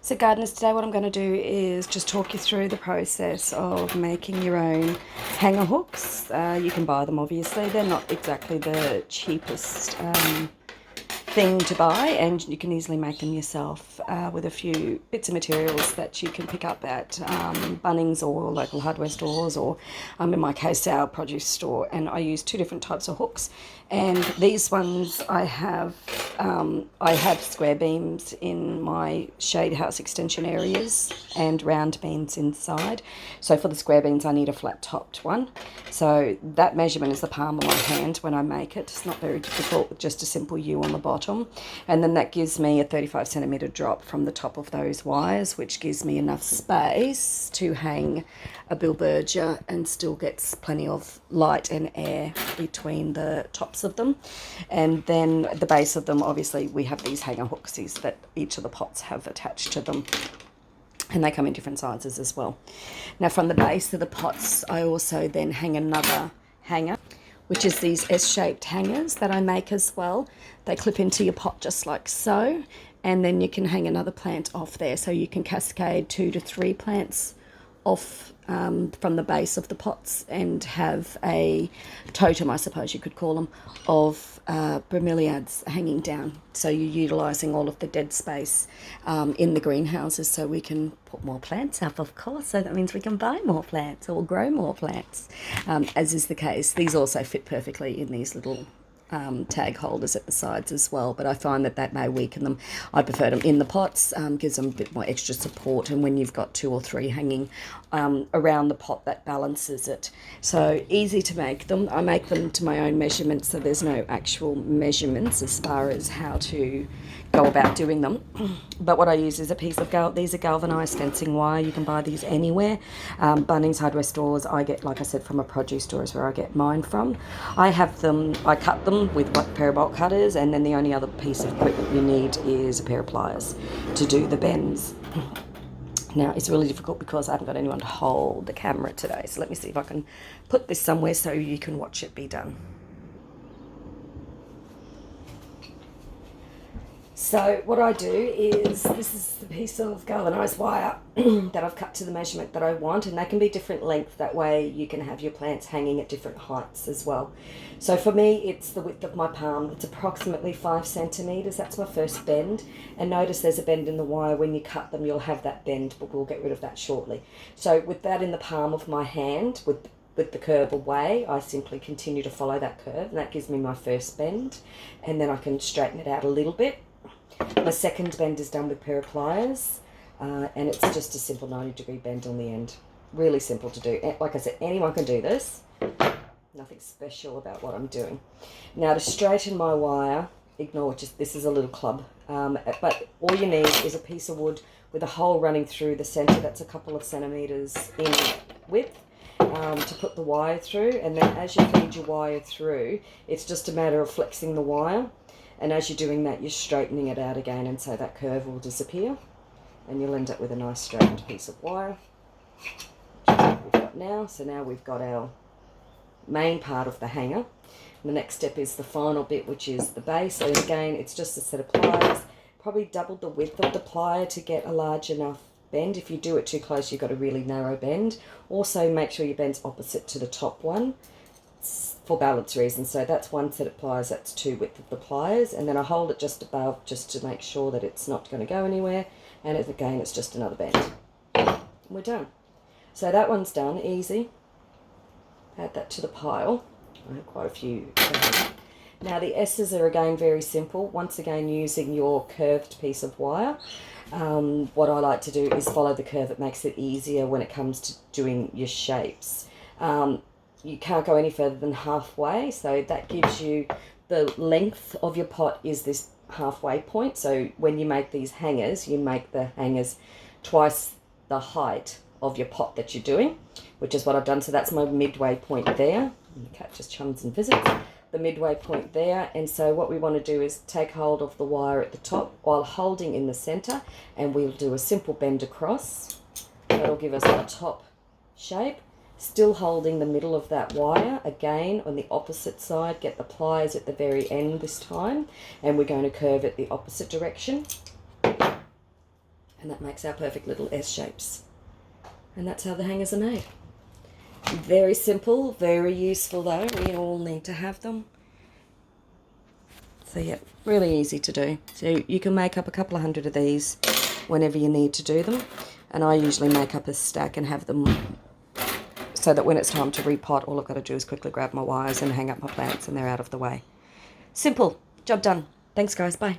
So gardeners, today what I'm going to do is just talk you through the process of making your own hanger hooks. You can buy them, obviously. They're not exactly the cheapest thing to buy, and you can easily make them yourself with a few bits of materials that you can pick up at Bunnings or local hardware stores, or in my case our produce store. And I use two different types of hooks, and these ones I have square beams in my shade house extension areas and round beams inside. So for the square beams I need a flat topped one, so that measurement is the palm of my hand when I make it. It's not very difficult, just a simple U on the bottom, and then that gives me a 35 centimetre drop from the top of those wires, which gives me enough space to hang a bilberger and still gets plenty of light and air between the tops of them. And then at the base of them, obviously we have these hanger hooksies that each of the pots have attached to them, and they come in different sizes as well. Now from the base of the pots I also then hang another hanger, which is these S-shaped hangers that I make as well. They clip into your pot just like so, and then you can hang another plant off there, so you can cascade 2 to 3 plants off from the base of the pots and have a totem, I suppose you could call them, of bromeliads hanging down. So you're utilising all of the dead space in the greenhouses, so we can put more plants up, of course. So that means we can buy more plants or grow more plants, as is the case. These also fit perfectly in these little tag holders at the sides as well, but I find that may weaken them. I prefer them in the pots, gives them a bit more extra support, and when you've got 2 or 3 hanging around the pot, that balances it. So easy to make them. I make them to my own measurements, so there's no actual measurements as far as how to go about doing them. But what I use is a piece of these are galvanized fencing wire. You can buy these anywhere. Bunnings, hardware stores. I get, like I said, from a produce store is where I get mine from. I cut them with a pair of bolt cutters, and then the only other piece of equipment you need is a pair of pliers to do the bends. Now it's really difficult because I haven't got anyone to hold the camera today, so let me see if I can put this somewhere so you can watch it be done. So what I do is, this is the piece of galvanised wire that I've cut to the measurement that I want, and they can be different length. That way you can have your plants hanging at different heights as well. So for me, it's the width of my palm. It's approximately 5 centimetres. That's my first bend. And notice there's a bend in the wire. When you cut them, you'll have that bend, but we'll get rid of that shortly. So with that in the palm of my hand, with the curve away, I simply continue to follow that curve, and that gives me my first bend, and then I can straighten it out a little bit. My second bend is done with a pair of pliers, and it's just a simple 90-degree bend on the end. Really simple to do. Like I said, anyone can do this. Nothing special about what I'm doing. Now to straighten my wire, ignore just this is a little club, but all you need is a piece of wood with a hole running through the centre that's a couple of centimetres in width, to put the wire through. And then as you feed your wire through, it's just a matter of flexing the wire. And as you're doing that, you're straightening it out again, and so that curve will disappear, and you'll end up with a nice straightened piece of wire, which is what we've got now. So now we've got our main part of the hanger. The next step is the final bit, which is the base. So again, it's just a set of pliers, probably double the width of the plier to get a large enough bend. If you do it too close, you've got a really narrow bend. Also make sure your bend's opposite to the top one, for balance reasons. So that's one set of pliers, that's 2 width of the pliers, and then I hold it just above just to make sure that it's not going to go anywhere, and again it's just another bend. And we're done. So that one's done, easy. Add that to the pile. I have quite a few. Now the S's are again very simple, once again using your curved piece of wire. What I like to do is follow the curve. It makes it easier when it comes to doing your shapes. You can't go any further than halfway, so that gives you the length of your pot is this halfway point. So when you make these hangers, you make the hangers twice the height of your pot that you're doing, which is what I've done. So that's my midway point there. The cat just chums and visits. The midway point there, and so what we want to do is take hold of the wire at the top while holding in the centre, and we'll do a simple bend across. That'll give us our top shape. Still holding the middle of that wire, again on the opposite side, get the pliers at the very end this time, and we're going to curve it the opposite direction. And that makes our perfect little S shapes. And that's how the hangers are made. Very simple, very useful though. We all need to have them. So yeah, really easy to do. So you can make up a couple of hundred of these whenever you need to do them. And I usually make up a stack and have them so that when it's time to repot, all I've got to do is quickly grab my wires and hang up my plants and they're out of the way. Simple, job done. Thanks guys, bye.